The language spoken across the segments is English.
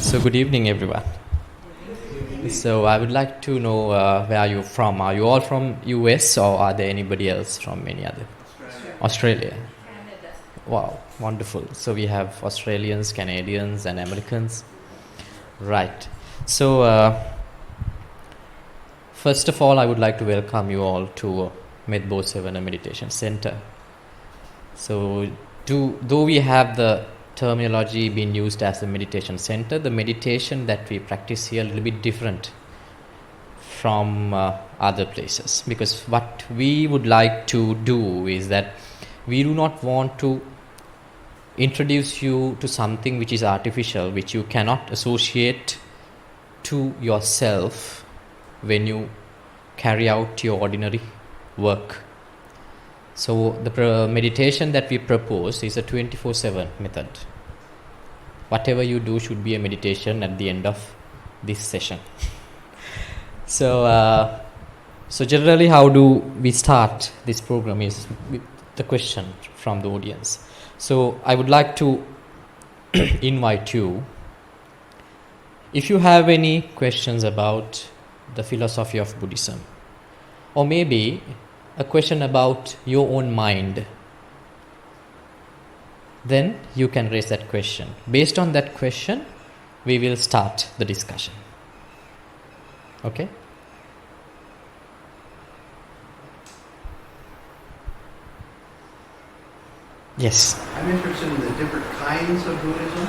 So good evening, everyone. So I would like to know where you're from. Are you all from US or are there anybody else from any other? Australia. Canada. Wow, wonderful. So we have Australians, Canadians and Americans. Right. So first of all, I would like to welcome you all to Medbosevana Meditation Center. So though we have the terminology being used as a meditation center, the meditation that we practice here a little bit different from other places, because what we would like to do is that we do not want to introduce you to something which is artificial, which you cannot associate to yourself when you carry out your ordinary work. So the meditation that we propose is a 24/7 method. Whatever you do should be a meditation at the end of this session. So generally how do we start this program is with the question from the audience. So I would like to invite you, if you have any questions about the philosophy of Buddhism, or maybe a question about your own mind, then you can raise that question. Based on that question, we will start the discussion. Okay? Yes. I'm interested in the different kinds of Buddhism,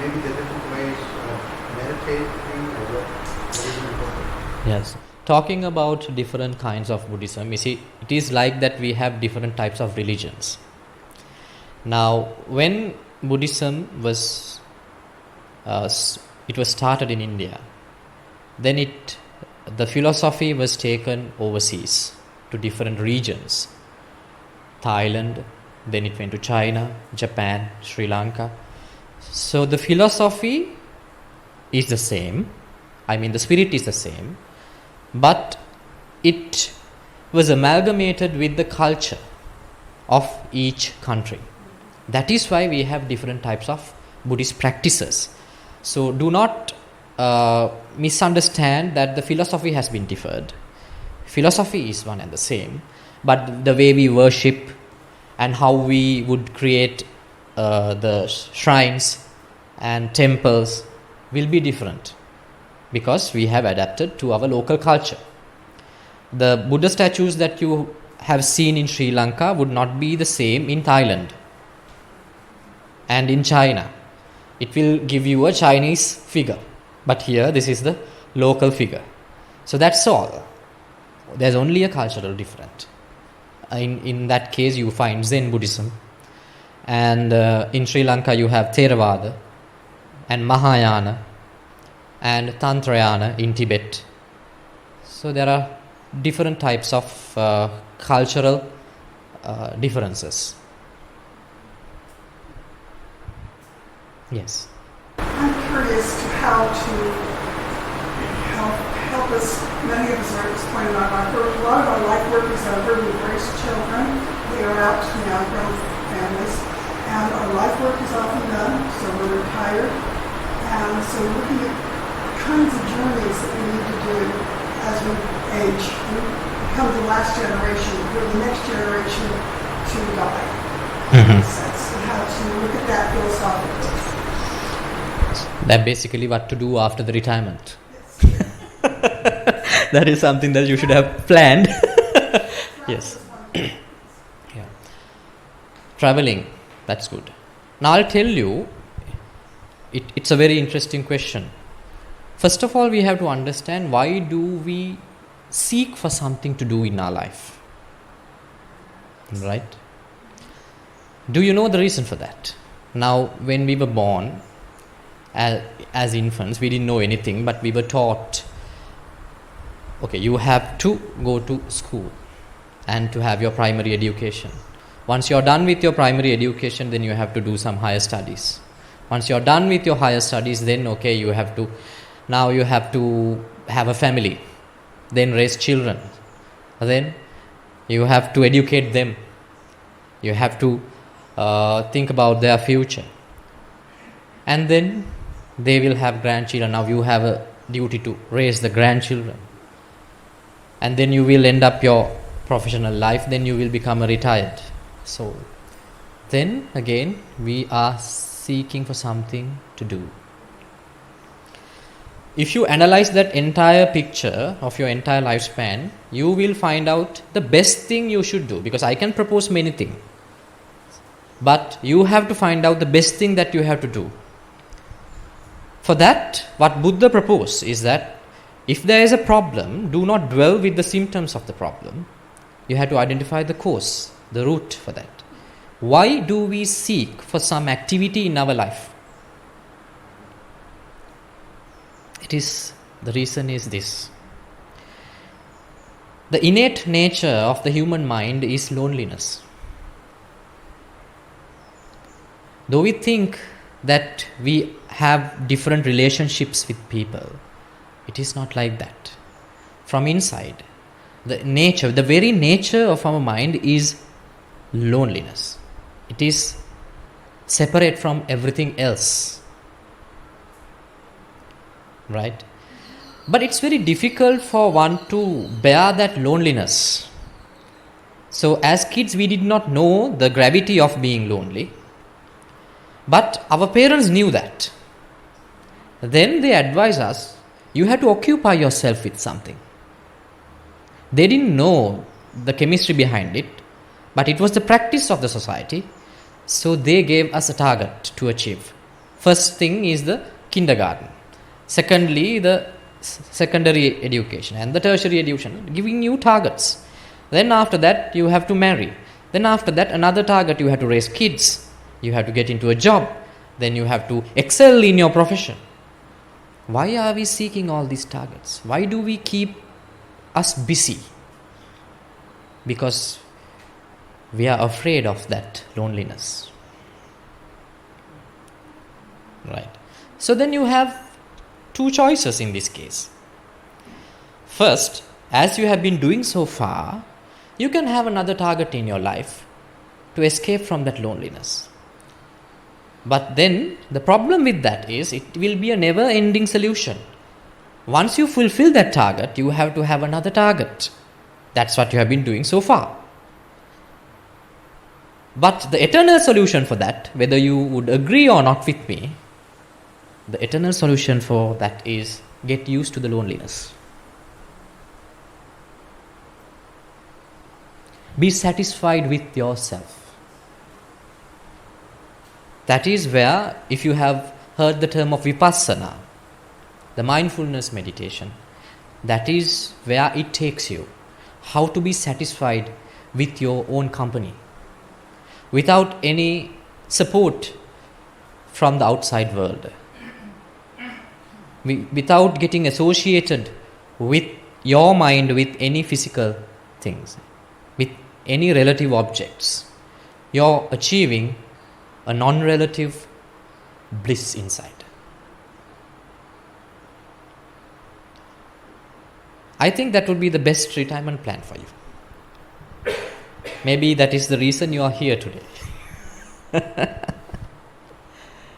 maybe the different ways of meditating or what is important. Yes. Talking about different kinds of Buddhism, you see, it is like that we have different types of religions. Now, when Buddhism was started in India, then the philosophy was taken overseas to different regions. Thailand, then it went to China, Japan, Sri Lanka. So the philosophy is the same. I mean, the spirit is the same. But it was amalgamated with the culture of each country. That is why we have different types of Buddhist practices. So do not misunderstand that the philosophy has been differed. Philosophy is one and the same, but the way we worship and how we would create the shrines and temples will be different, because we have adapted to our local culture. The Buddha statues that you have seen in Sri Lanka would not be the same in Thailand and in China. It will give you a Chinese figure, but here this is the local figure. So that's all. There's only a cultural difference. In that case you find Zen Buddhism, and in Sri Lanka you have Theravada and Mahayana and Tantrayana in Tibet. So there are different types of cultural differences. Yes. I'm curious to how to help us. Many of us are at this point in our life. A lot of our life work is over. We've raised children. We are out to now grown families. And our life work is often done, so we're retired. And so we're looking at kinds of journeys that we need to do as we age and become the last generation, or the next generation to die. Sense, and how to look at that philosophically. That basically what to do after the retirement. That is something that you should have planned. Yes. Yeah. Traveling, that's good. Now I'll tell you, it's a very interesting question. First of all, we have to understand, why do we seek for something to do in our life? Right? Do you know the reason for that? Now, when we were born, as infants, we didn't know anything, but we were taught, okay, you have to go to school and to have your primary education. Once you're done with your primary education, then you have to do some higher studies. Once you're done with your higher studies, then okay, you have to have a family, then raise children, then you have to educate them, you have to think about their future, and then They will have grandchildren. Now you have a duty to raise the grandchildren. And then you will end up your professional life. Then you will become a retired soul. Then again, we are seeking for something to do. If you analyze that entire picture of your entire lifespan, you will find out the best thing you should do. Because I can propose many things. But you have to find out the best thing that you have to do. For that, what Buddha proposed is that if there is a problem, do not dwell with the symptoms of the problem. You have to identify the cause, the root for that. Why do we seek for some activity in our life? The reason is this. The innate nature of the human mind is loneliness. Though we think that we have different relationships with people, it is not like that. From inside, the very nature of our mind is loneliness. It is separate from everything else. Right? But it's very difficult for one to bear that loneliness. So as kids, we did not know the gravity of being lonely. But our parents knew that. Then they advised us, you have to occupy yourself with something. They didn't know the chemistry behind it, but it was the practice of the society. So they gave us a target to achieve. First thing is the kindergarten. Secondly, the secondary education and the tertiary education, giving you targets. Then after that, you have to marry. Then after that, another target, you have to raise kids. You have to get into a job. Then you have to excel in your profession. Why are we seeking all these targets? Why do we keep us busy? Because we are afraid of that loneliness. Right. So then you have two choices in this case. First, as you have been doing so far, you can have another target in your life to escape from that loneliness. But then the problem with that is it will be a never-ending solution. Once you fulfill that target, you have to have another target. That's what you have been doing so far. But the eternal solution for that, whether you would agree or not with me, the eternal solution for that is get used to the loneliness. Be satisfied with yourself. That is where, if you have heard the term of vipassana, the mindfulness meditation, that is where it takes you. How to be satisfied with your own company, without any support from the outside world. Without getting associated with your mind with any physical things, with any relative objects. You're achieving a non-relative bliss inside. I think that would be the best retirement plan for you. Maybe that is the reason you are here today.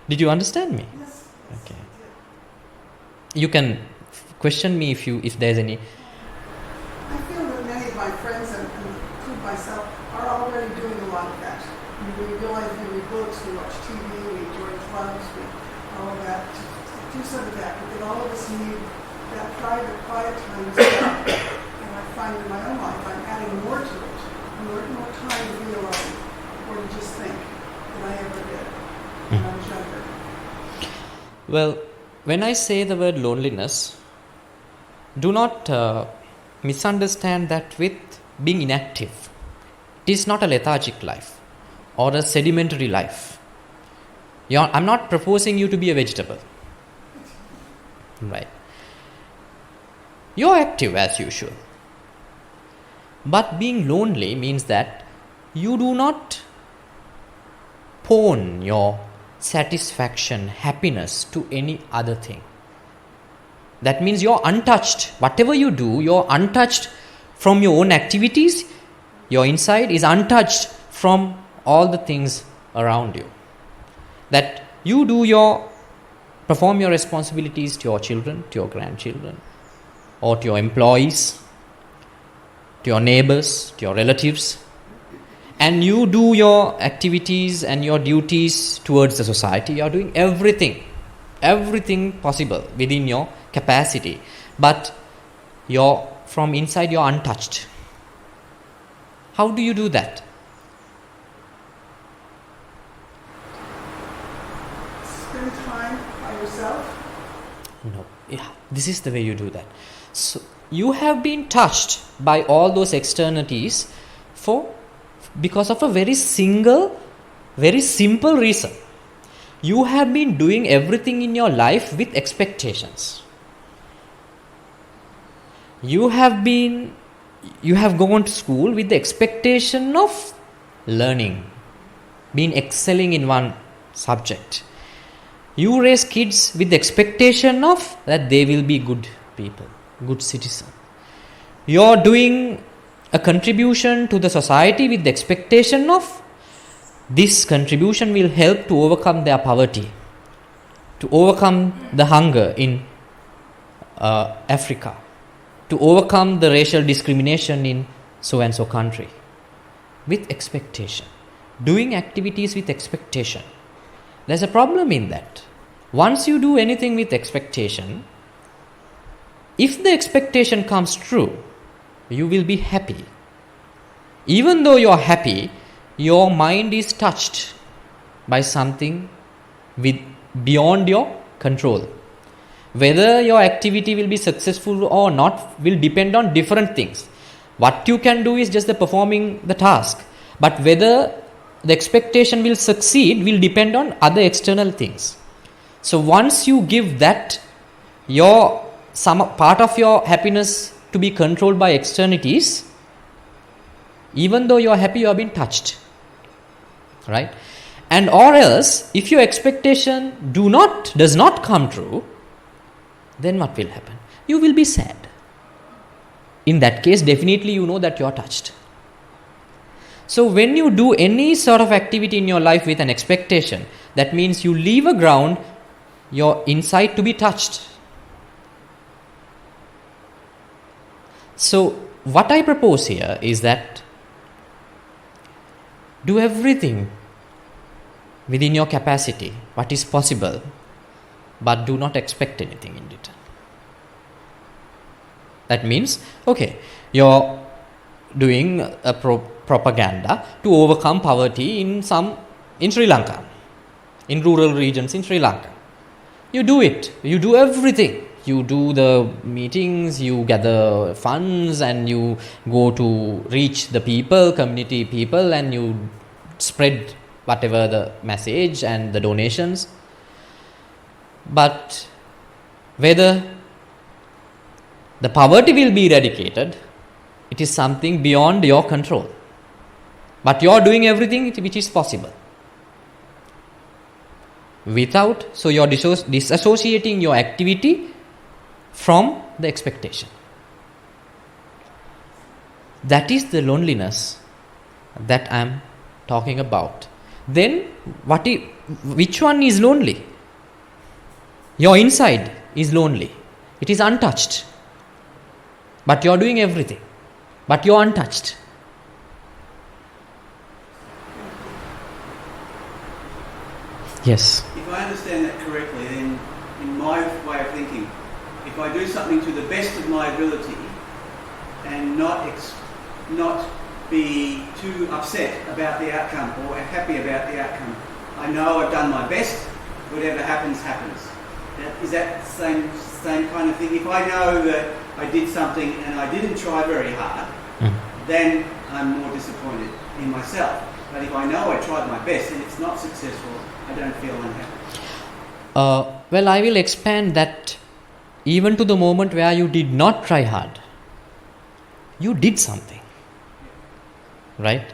Did you understand me? Yes. Okay. You can question me if there is any. I feel that many of my friends, and include myself, are already doing a lot of that. We realize we read books, we watch TV, we join clubs, all of that, to do some of that. But then all of us need that private, quiet time as well. And I find in my own life I'm adding more to it, more time to be alone, or to just think than I ever did when I was younger. Well, when I say the word loneliness, do not misunderstand that with being inactive. It is not a lethargic life or a sedimentary life. I'm not proposing you to be a vegetable. Right. You're active as usual. But being lonely means that you do not pawn your satisfaction, happiness to any other thing. That means you're untouched. Whatever you do, you're untouched from your own activities. Your inside is untouched from all the things around you. That you do your perform your responsibilities to your children, to your grandchildren, or to your employees, to your neighbors, to your relatives, and you do your activities and your duties towards the society. You are doing everything possible within your capacity, but from inside you're untouched. How do you do that? Spend time by yourself. No. Yeah, this is the way you do that. So you have been touched by all those externalities because of a very simple reason. You have been doing everything in your life with expectations. You have gone to school with the expectation of learning, been excelling in one subject. You raise kids with the expectation of that they will be good people, good citizens. You're doing a contribution to the society with the expectation of this contribution will help to overcome their poverty, to overcome the hunger in Africa, to overcome the racial discrimination in so and so country. With expectation. Doing activities with expectation. There's a problem in that. Once you do anything with expectation, if the expectation comes true, you will be happy. Even though you are happy, your mind is touched by something beyond your control. Whether your activity will be successful or not will depend on different things. What you can do is just the performing the task. But whether the expectation will succeed will depend on other external things. So once you give that some part of your happiness to be controlled by externalities, even though you are happy, you have been touched. Right? And or else, if your expectation does not come true, then what will happen? You will be sad. In that case, definitely you know that you are touched. So when you do any sort of activity in your life with an expectation, that means you leave a ground, your inside to be touched. So what I propose here is that do everything within your capacity, what is possible, but do not expect anything in return. That means, okay, you're doing a propaganda to overcome poverty in Sri Lanka, in rural regions in Sri Lanka. You do it. You do everything. You do the meetings, you gather funds, and you go to reach the people, community people, and you spread whatever the message and the donations. But whether the poverty will be eradicated, it is something beyond your control. But you are doing everything which is possible. So you are disassociating your activity from the expectation. That is the loneliness that I am talking about. Then which one is lonely? Your inside is lonely. It is untouched. But you are doing everything. But you are untouched. Yes. If I understand that correctly, then in my way of thinking, if I do something to the best of my ability and not be too upset about the outcome or happy about the outcome, I know I've done my best, whatever happens, happens. Is that the same kind of thing? If I know that I did something and I didn't try very hard, then I'm more disappointed in myself. But if I know I tried my best and it's not successful, I don't feel unhappy. Well, I will expand that even to the moment where you did not try hard. You did something. Right?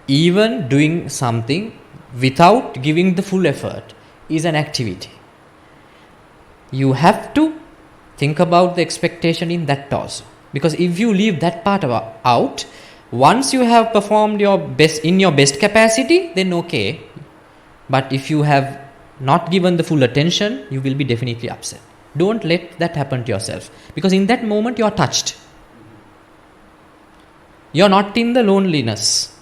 Even doing something without giving the full effort is an activity. You have to think about the expectation in that also. Because if you leave that part out, once you have performed your best in your best capacity, then okay. But if you have not given the full attention, you will be definitely upset. Don't let that happen to yourself, because in that moment you are touched. You are not in the loneliness.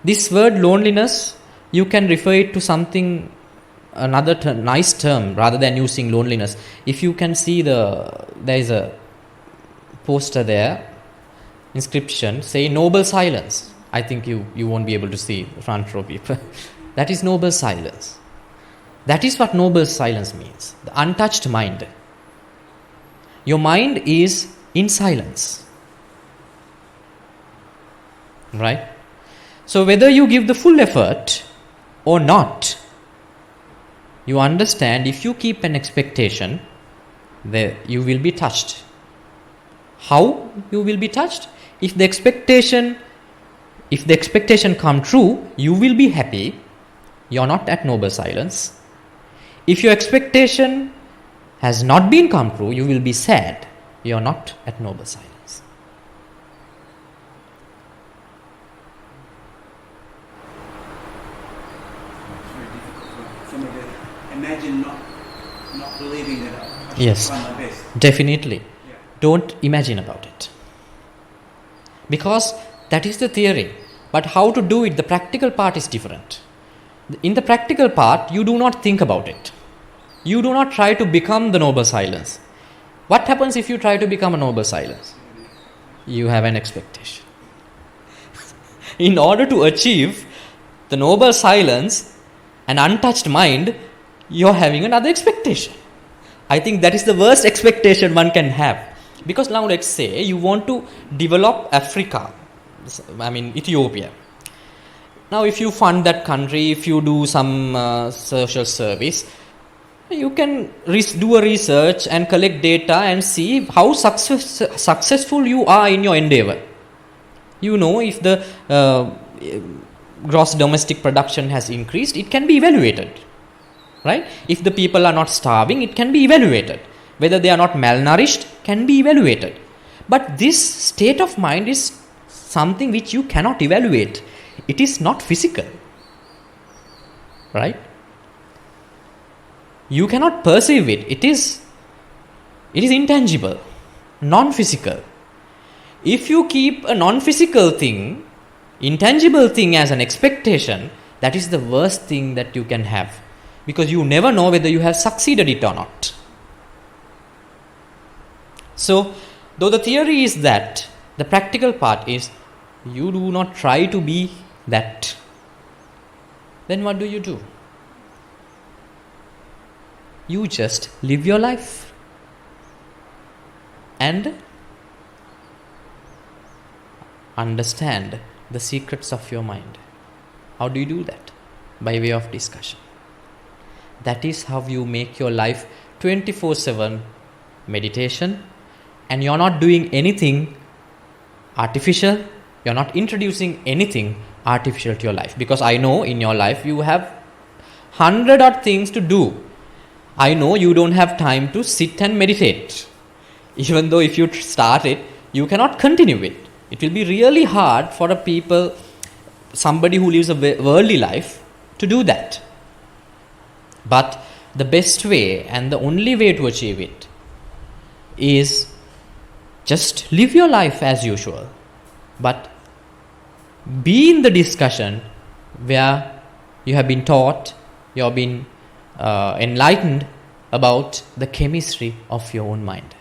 This word loneliness, you can refer it to something, another nice term, rather than using loneliness. If you can see there is a poster there, inscription, say noble silence. I think you won't be able to see the front row people. That is noble silence. That is what noble silence means. The untouched mind. Your mind is in silence. Right? So whether you give the full effort or not, you understand if you keep an expectation, you will be touched. How you will be touched? If the expectation come true, you will be happy. You are not at noble silence. If your expectation has not been come true, you will be sad. You are not at noble silence. It's very difficult for me to imagine not believing that I should Yes, try my best. definitely. Yeah. Don't imagine about it. Because that is the theory. But how to do it, the practical part is different. In the practical part, you do not think about it. You do not try to become the noble silence. What happens if you try to become a noble silence? You have an expectation. In order to achieve the noble silence, an untouched mind, you're having another expectation. I think that is the worst expectation one can have. Because now let's say you want to develop Africa, Ethiopia. Now if you fund that country, if you do some social service, you can do a research and collect data and see how successful you are in your endeavor. You know, if the gross domestic production has increased, it can be evaluated. Right? If the people are not starving, it can be evaluated. Whether they are not malnourished can be evaluated. But this state of mind is something which you cannot evaluate. It is not physical. Right? You cannot perceive it. It is intangible, non-physical. If you keep a non-physical thing, intangible thing as an expectation, that is the worst thing that you can have. Because you never know whether you have succeeded it or not. So, though the theory is that, the practical part is, you do not try to be that. Then what do? You just live your life and understand the secrets of your mind. How do you do that? By way of discussion. That is how you make your life 24/7 meditation, and you're not doing anything artificial, you're not introducing anything artificial to your life. Because I know in your life you have 100 odd things to do. I know you don't have time to sit and meditate. Even though if you start it, you cannot continue it. It will be really hard for somebody who lives a worldly life to do that. But the best way and the only way to achieve it is just live your life as usual. But be in the discussion where you have been taught, you have been enlightened about the chemistry of your own mind.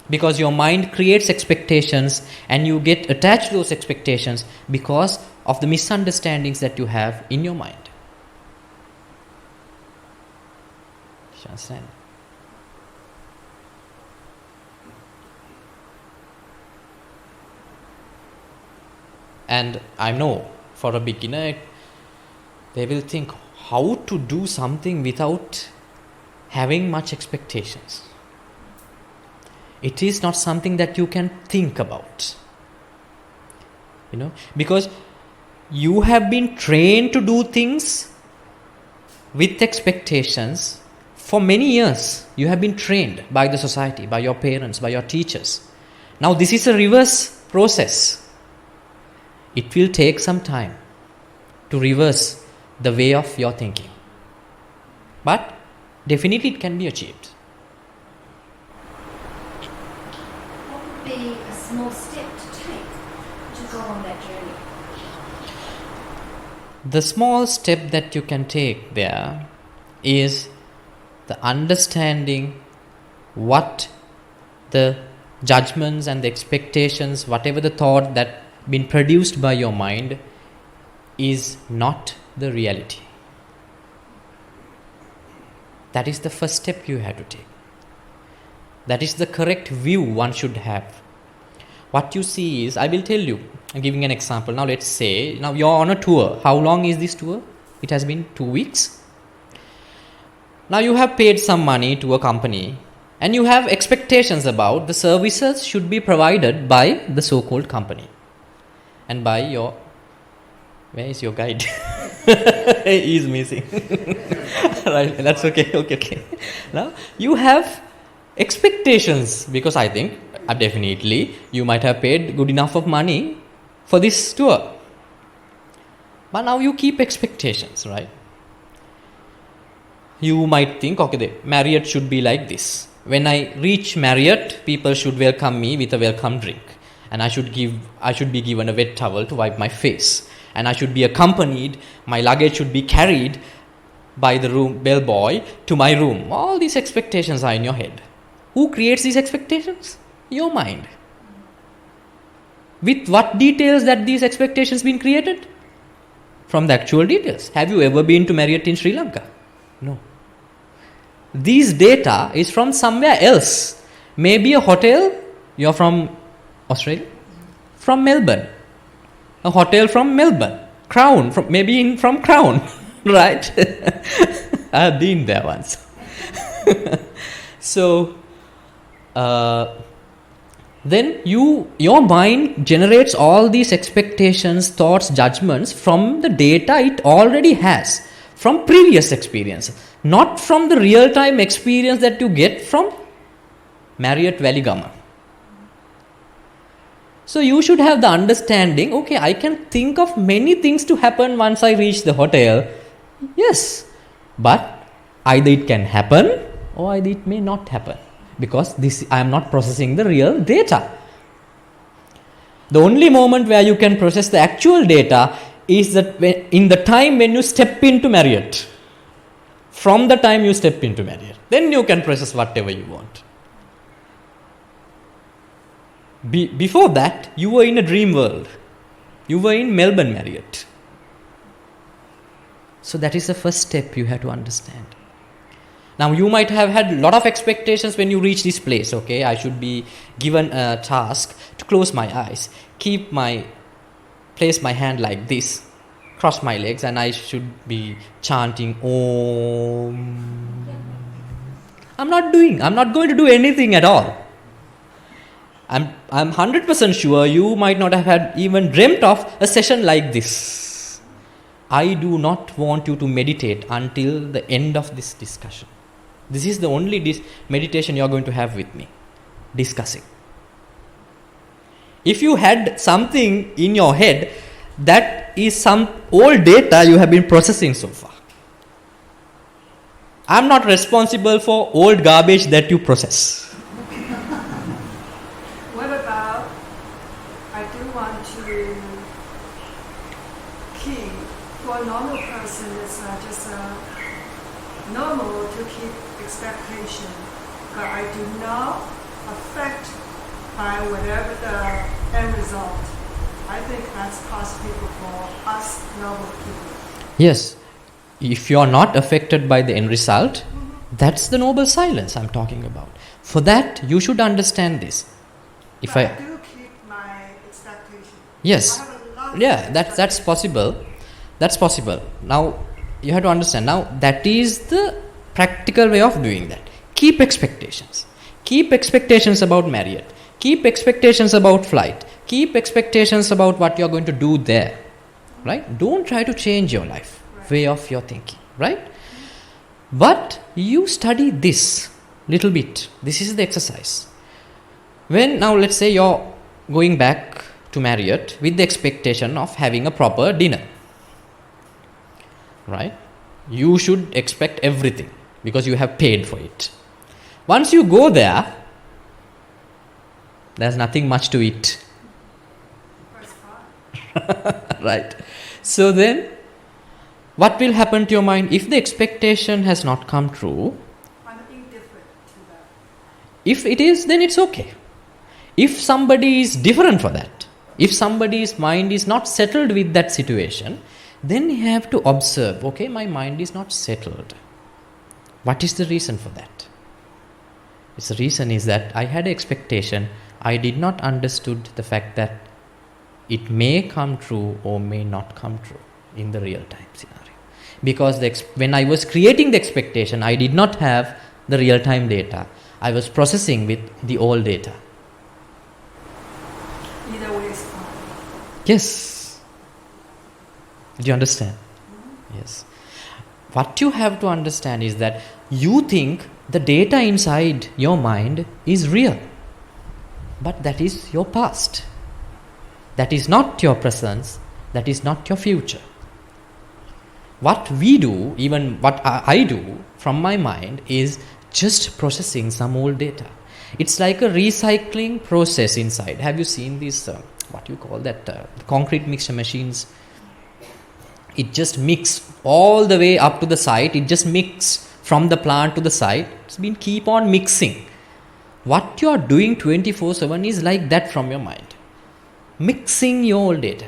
Because your mind creates expectations and you get attached to those expectations because of the misunderstandings that you have in your mind. Do you understand? And I know for a beginner, they will think how to do something without having much expectations. It is not something that you can think about. Because you have been trained to do things with expectations for many years. You have been trained by the society, by your parents, by your teachers. Now this is a reverse process. It will take some time to reverse the way of your thinking. But definitely it can be achieved. What would be a small step to take to go on that journey? The small step that you can take there is the understanding what the judgments and the expectations, whatever the thought that been produced by your mind, is not the reality. That is the first step you have to take. That is the correct view one should have. What you see is, I will tell you, I'm giving an example. Now let's say, now you're on a tour. How long is this tour? It has been 2 weeks. Now you have paid some money to a company and you have expectations about the services should be provided by the so-called company and by your, where is your guide? He is missing. Right, that's okay. Now you have expectations because I think definitely you might have paid good enough of money for this tour. But now you keep expectations, right? You might think, okay, the Marriott should be like this. When I reach Marriott, people should welcome me with a welcome drink. And I should be given a wet towel to wipe my face. And I should be accompanied, my luggage should be carried by the room bellboy to my room. All these expectations are in your head. Who creates these expectations? Your mind. With what details that these expectations been created? From the actual details. Have you ever been to Marriott in Sri Lanka? No. These data is from somewhere else. Maybe a hotel, you're from Australia, from Melbourne. A hotel from Melbourne. Crown, from Crown, right? I have been there once. So, then your mind generates all these expectations, thoughts, judgments from the data it already has, from previous experience, not from the real-time experience that you get from Marriott Valigama. So you should have the understanding, okay, I can think of many things to happen once I reach the hotel. Yes, but either it can happen or either it may not happen. Because I am not processing the real data. The only moment where you can process the actual data is that in the time when you step into Marriott. From the time you step into Marriott, then you can process whatever you want. Before that, you were in a dream world. You were in Melbourne Marriott. So that is the first step you have to understand. Now you might have had a lot of expectations when you reach this place. Okay, I should be given a task to close my eyes, place my hand like this, cross my legs, and I should be chanting Om. I'm not going to do anything at all. I'm 100% sure you might not have had even dreamt of a session like this. I do not want you to meditate until the end of this discussion. This is the only meditation you are going to have with me, discussing. If you had something in your head, that is some old data you have been processing so far. I am not responsible for old garbage that you process. What about, I do want to keep, for a normal person, it's just normal to keep expectation, but I do not affect by whatever the end result. I think that's possible for us normal people. Yes, if you are not affected by the end result, that's the noble silence I'm talking about. For that, you should understand this. But I do keep my expectation. Yes, I have a lot of yeah, that's possible. That's possible. Now, you have to understand. Now, that is the practical way of doing that. Keep expectations. Keep expectations about Marriott. Keep expectations about flight. Keep expectations about what you're going to do there. Right? Don't try to change your life, way of your thinking. Right? But you study this little bit. This is the exercise. Now let's say you're going back to Marriott with the expectation of having a proper dinner. right? You should expect everything because you have paid for it. Once you go there, there's nothing much to it. Right. So then, what will happen to your mind if the expectation has not come true? I'm indifferent to that. If it is, then it's okay. If somebody is different for that, if somebody's mind is not settled with that situation, then you have to observe, okay, my mind is not settled. What is the reason for that? The reason is that I had an expectation, I did not understood the fact that it may come true or may not come true in the real time scenario. Because when I was creating the expectation, I did not have the real time data. I was processing with the old data. Either way is fine. Yes. Do you understand? Yes. What you have to understand is that you think the data inside your mind is real. But that is your past. That is not your present. That is not your future. What we do, even what I do from my mind, is just processing some old data. It's like a recycling process inside. Have you seen these, what you call that, concrete mixer machines? It just mix all the way up to the site. It just mix from the plant to the site. It's been keep on mixing. What you are doing 24/7 is like that from your mind. Mixing your old data.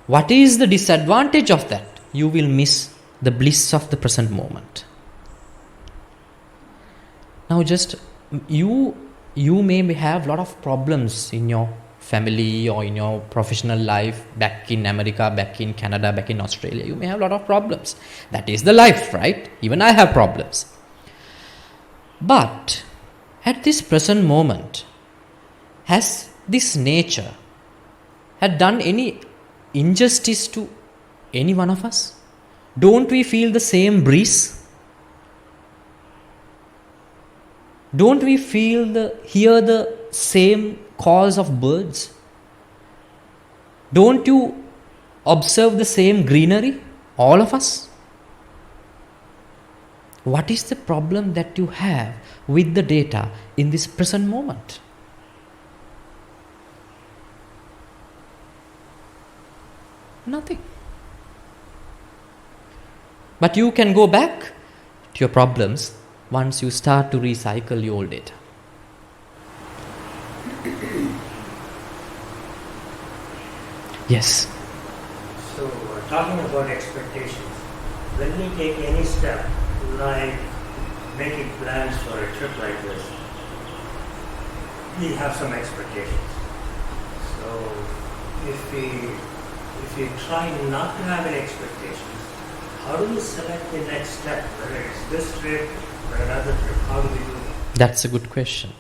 What is the disadvantage of that? You will miss the bliss of the present moment. Now just, you may have a lot of problems in your family or in your professional life, back in America, back in Canada, back in Australia. You may have a lot of problems. That is the life, right? Even I have problems. But at this present moment, has this nature had done any injustice to any one of us? Don't we feel the same breeze? Don't we hear the same calls of birds? Don't you observe the same greenery? All of us? What is the problem that you have with the data in this present moment? Nothing. But you can go back to your problems once you start to recycle your old data. Yes. So, talking about expectations, when we take any step, like making plans for a trip like this, we have some expectations. So, if we try not to have any expectations, how do we select the next step, whether it's this trip or another trip? How do we do that? That's a good question.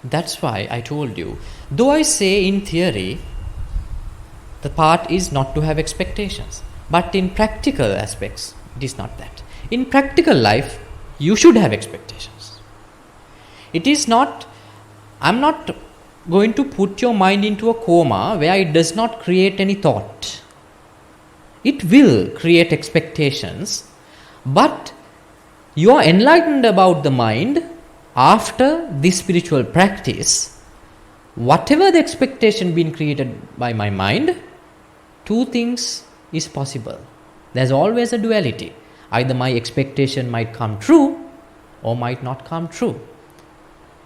That's why I told you, though I say in theory, the part is not to have expectations, but in practical aspects, it is not that. In practical life, you should have expectations. It is not, I'm not going to put your mind into a coma where it does not create any thought. It will create expectations, but you are enlightened about the mind after this spiritual practice. Whatever the expectation being created by my mind, two things is possible. There's always a duality. Either my expectation might come true or might not come true.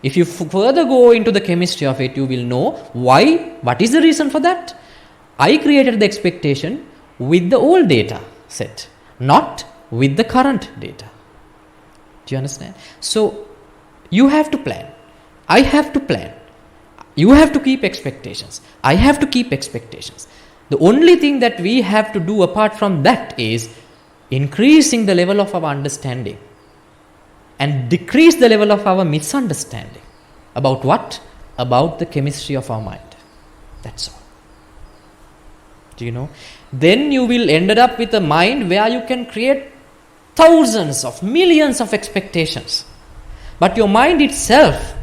If you further go into the chemistry of it, you will know why, what is the reason for that. I created the expectation with the old data set, not with the current data. Do you understand? So, you have to plan. I have to plan. You have to keep expectations. I have to keep expectations. The only thing that we have to do apart from that is increasing the level of our understanding and decrease the level of our misunderstanding. About what? About the chemistry of our mind. That's all. Do you know? Then you will end up with a mind where you can create thousands of millions of expectations. But your mind itself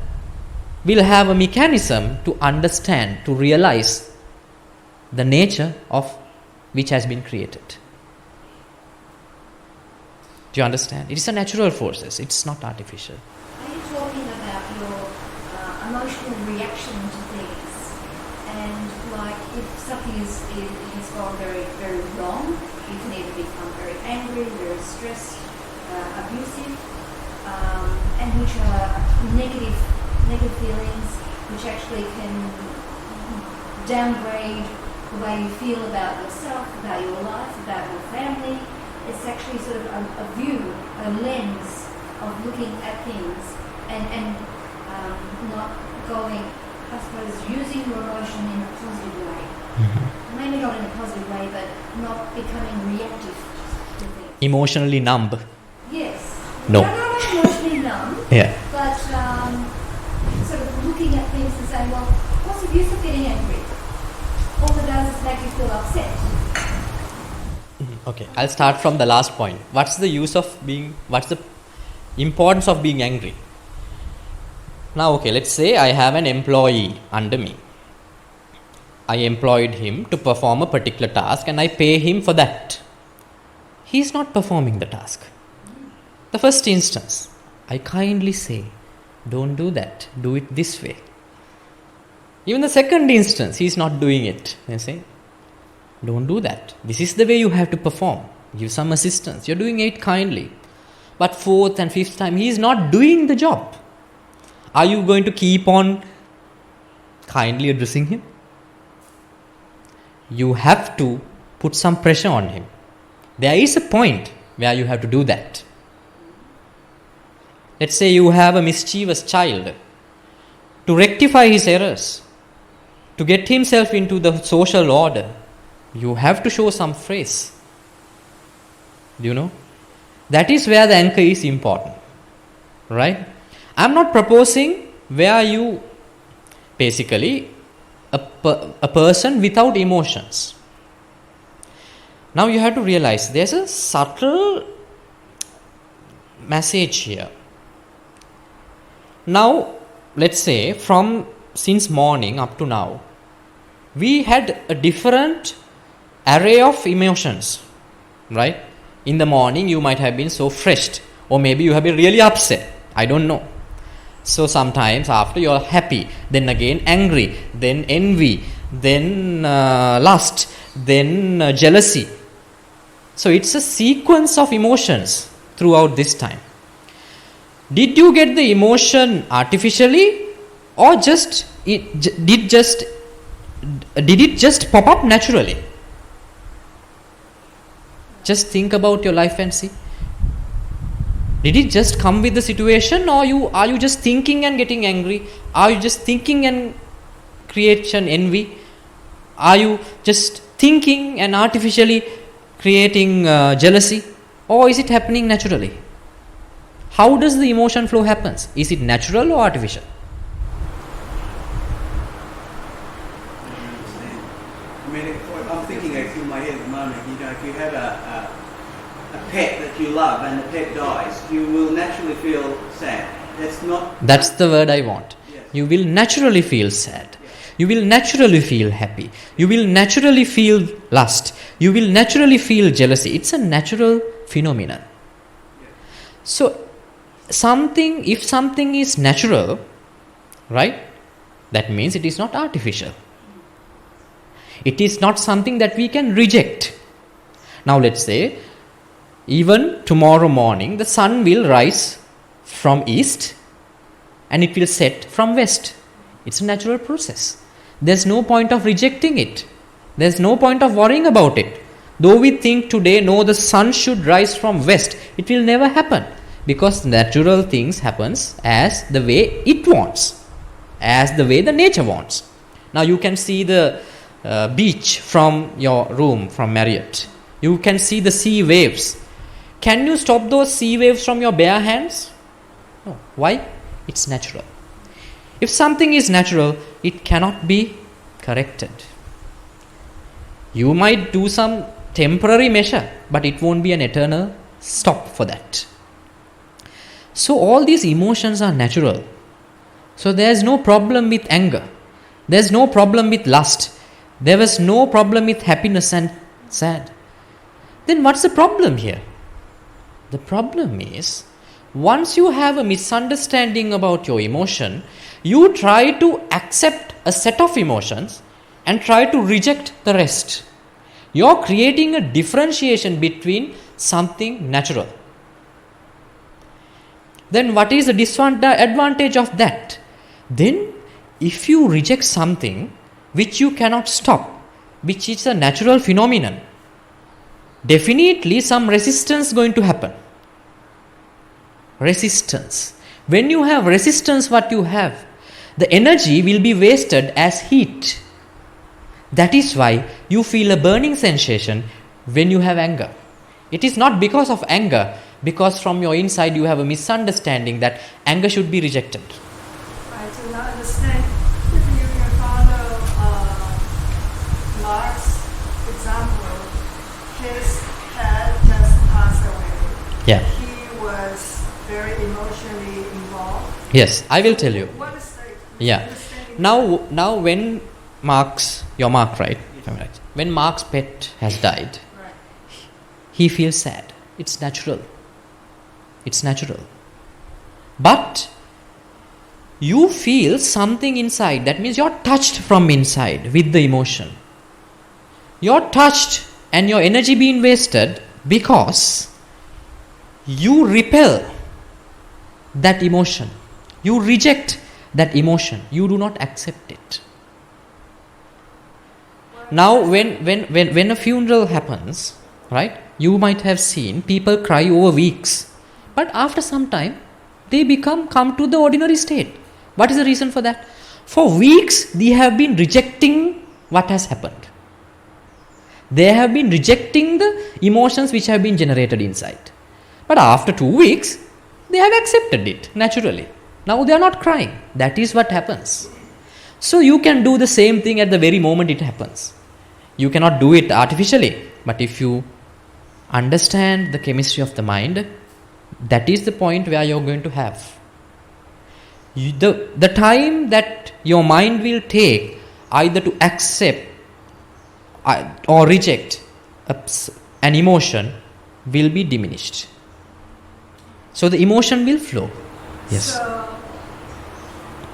will have a mechanism to understand, to realize the nature of which has been created. Do you understand? It is a natural process. It's not artificial. Are you talking about your emotional reaction to things? And like if something has gone very, very wrong, you can either become very angry, very stressed, abusive, and which are negative feelings, which actually can downgrade the way you feel about yourself, about your life, about your family. It's actually sort of a view, a lens of looking at things and not going, I suppose, using your emotion in a positive way. Mm-hmm. Maybe not in a positive way, but not becoming reactive to things. Emotionally numb. Yes. No. Not emotionally numb, Yeah. but sort of looking at things and saying, well, what's the use of getting angry? All it does is make you feel upset. Okay, I'll start from the last point. What's the importance of being angry? Now, okay, let's say I have an employee under me. I employed him to perform a particular task and I pay him for that. He's not performing the task. The first instance, I kindly say, don't do that, do it this way. Even the second instance, he's not doing it. I say, don't do that. This is the way you have to perform. Give some assistance. You're doing it kindly. But fourth and fifth time, he is not doing the job. Are you going to keep on kindly addressing him? You have to put some pressure on him. There is a point where you have to do that. Let's say you have a mischievous child. To rectify his errors, to get himself into the social order, you have to show some phrase. Do you know? That is where the anchor is important. Right? I'm not proposing where you basically a person without emotions. Now you have to realize there's a subtle message here. Now, let's say since morning up to now, we had a different array of emotions, right? In the morning, you might have been so fresh, or maybe you have been really upset. I don't know. So sometimes after you're happy, then again angry, then envy, then lust, then jealousy. So it's a sequence of emotions throughout this time. Did you get the emotion artificially, or did it just pop up naturally? Just think about your life and see. Did it just come with the situation, or are you just thinking and getting angry? Are you just thinking and create an envy? Are you just thinking and artificially creating jealousy? Or is it happening naturally? How does the emotion flow happens? Is it natural or artificial? I mean, I'm thinking in my head at the moment, if you have a pet that you love and the pet dies, you will naturally feel sad. That's the word I want. Yes. You will naturally feel sad. Yes. You will naturally feel happy. You will naturally feel lust. You will naturally feel jealousy. It's a natural phenomenon. Yes. So, if something is natural, right, that means it is not artificial. It is not something that we can reject. Now let's say, even tomorrow morning, the sun will rise from east and it will set from west. It's a natural process. There's no point of rejecting it. There's no point of worrying about it. Though we think today, no, the sun should rise from west, it will never happen. Because natural things happens as the way it wants, as the way the nature wants. Now you can see the beach from your room, from Marriott. You can see the sea waves. Can you stop those sea waves from your bare hands? No. Why? It's natural. If something is natural, it cannot be corrected. You might do some temporary measure, but it won't be an eternal stop for that. So all these emotions are natural. So there's no problem with anger. There's no problem with lust. There was no problem with happiness and sad. Then what's the problem here? The problem is, once you have a misunderstanding about your emotion, you try to accept a set of emotions and try to reject the rest. You're creating a differentiation between something natural. Then what is the disadvantage of that? Then if you reject something which you cannot stop, which is a natural phenomenon, definitely some resistance is going to happen. Resistance. When you have resistance, what you have? The energy will be wasted as heat. That is why you feel a burning sensation when you have anger. It is not because of anger, because from your inside you have a misunderstanding that anger should be rejected. I do not understand. If you can follow Mark's example, his dad just passed away. Yeah. He was very emotionally involved. Yes, I will tell you. What is the Yeah. understanding? Now when your Mark, right? If I'm right. When Mark's pet has died, Right. he feels sad. It's natural. It's natural. But you feel something inside. That means you're touched from inside with the emotion. You're touched and your energy being wasted because you repel that emotion. You reject that emotion. You do not accept it. Now when a funeral happens, right, you might have seen people cry over weeks. But after some time, they come to the ordinary state. What is the reason for that? For weeks, they have been rejecting what has happened. They have been rejecting the emotions which have been generated inside. But after 2 weeks, they have accepted it naturally. Now they are not crying. That is what happens. So you can do the same thing at the very moment it happens. You cannot do it artificially. But if you understand the chemistry of the mind, that is the point where you're going to have. The time that your mind will take either to accept or reject an emotion will be diminished. So the emotion will flow. Yes. So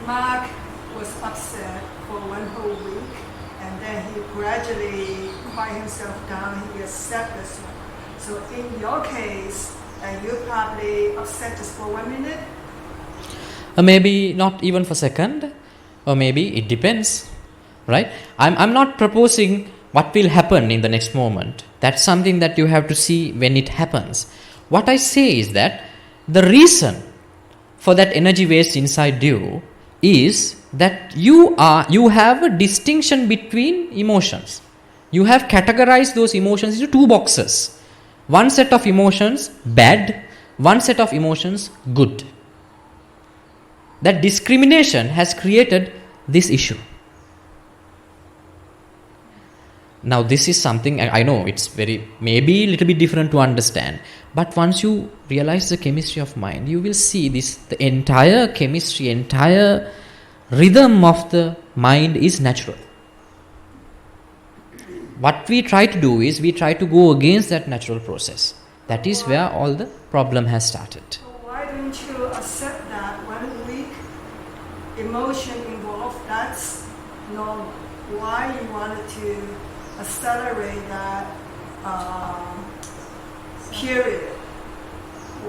Mark was upset for 1 whole week, and then he gradually quiet himself down. He accepted this one. So in your case, you probably upset just for 1 minute. Maybe not even for a second, or maybe it depends, right? I'm not proposing what will happen in the next moment. That's something that you have to see when it happens. What I say is that the reason for that energy waste inside you is that you have a distinction between emotions. You have categorized those emotions into 2 boxes. One set of emotions bad, one set of emotions good. That discrimination has created this issue. Now this is something I know it's maybe a little bit different to understand, but once you realize the chemistry of mind, you will see the entire chemistry, entire rhythm of the mind is natural. What we try to do is we try to go against that natural process. That is where all the problem has started. So why don't you accept that 1 week emotion involved, that's normal? Why you wanted to accelerate that period?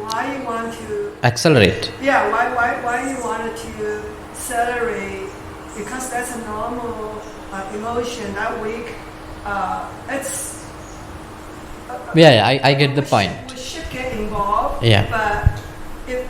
Why you want to Accelerate. Yeah, why you wanted to accelerate? Because that's a normal emotion that week. It's I get the point. We should get involved. Yeah. But if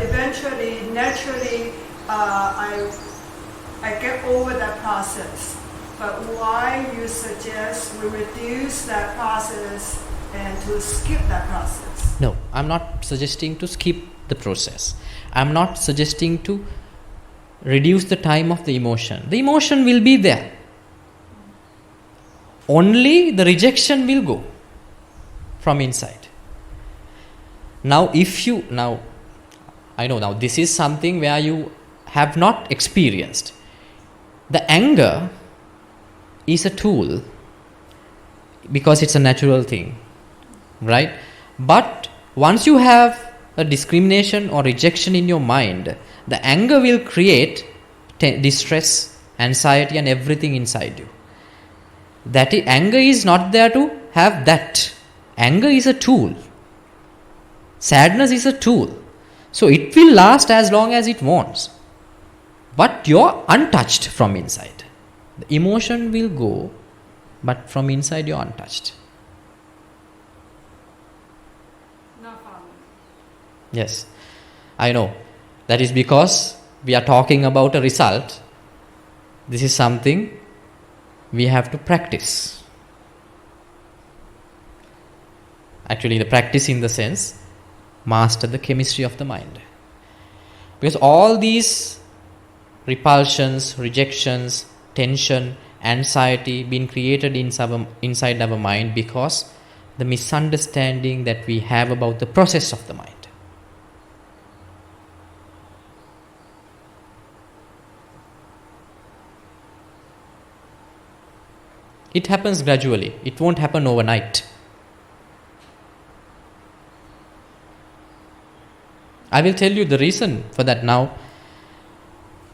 eventually, naturally, I get over that process. But why you suggest we reduce that process and to skip that process? No, I'm not suggesting to skip the process. I'm not suggesting to reduce the time of the emotion. The emotion will be there. Only the rejection will go from inside. Now I know this is something where you have not experienced. The anger is a tool. because it's a natural thing, right? But once you have a discrimination or rejection in your mind, the anger will create distress, anxiety and everything inside you. Anger is not there to have that. Anger is a tool. Sadness is a tool. So it will last as long as it wants. But you're untouched from inside. The emotion will go, but from inside you're untouched. Yes, I know. That is because we are talking about a result. This is something we have to practice. Actually, the practice in the sense, master the chemistry of the mind. Because all these repulsions, rejections, tension, anxiety been created inside our mind because the misunderstanding that we have about the process of the mind. It happens gradually. It won't happen overnight. I will tell you the reason for that now.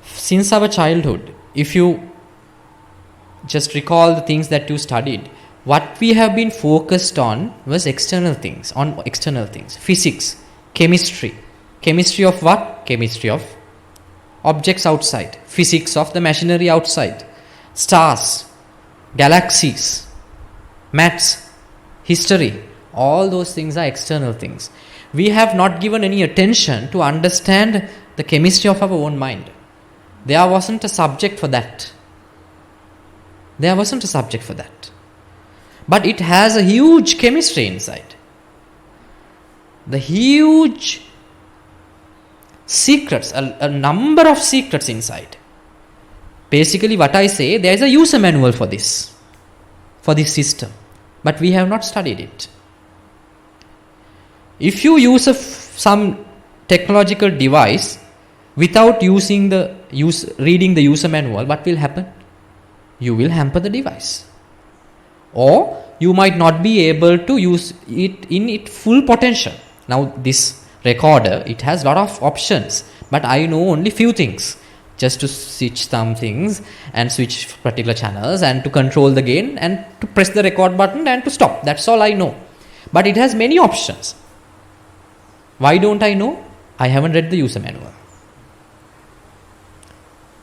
Since our childhood, if you just recall the things that you studied, what we have been focused on was external things, physics, chemistry. Chemistry of what? Chemistry of objects outside, physics of the machinery outside, stars, galaxies, maths, history, all those things are external things. We have not given any attention to understand the chemistry of our own mind. There wasn't a subject for that. But it has a huge chemistry inside. The huge secrets, a number of secrets inside. Basically what I say, there is a user manual for this system. But we have not studied it. If you use some technological device without reading the user manual, what will happen? You will hamper the device. Or you might not be able to use it in its full potential. Now this recorder, it has a lot of options, but I know only few things. Just to switch some things and switch particular channels and to control the gain and to press the record button and to stop. That's all I know. But it has many options. Why don't I know? I haven't read the user manual.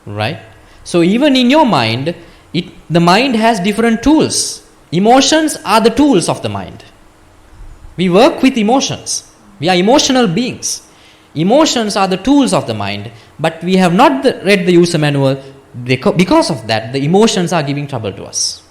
Right? So even in your mind, the mind has different tools. Emotions are the tools of the mind. We work with emotions. We are emotional beings. Emotions are the tools of the mind, but we have not read the user manual. Because of that, the emotions are giving trouble to us.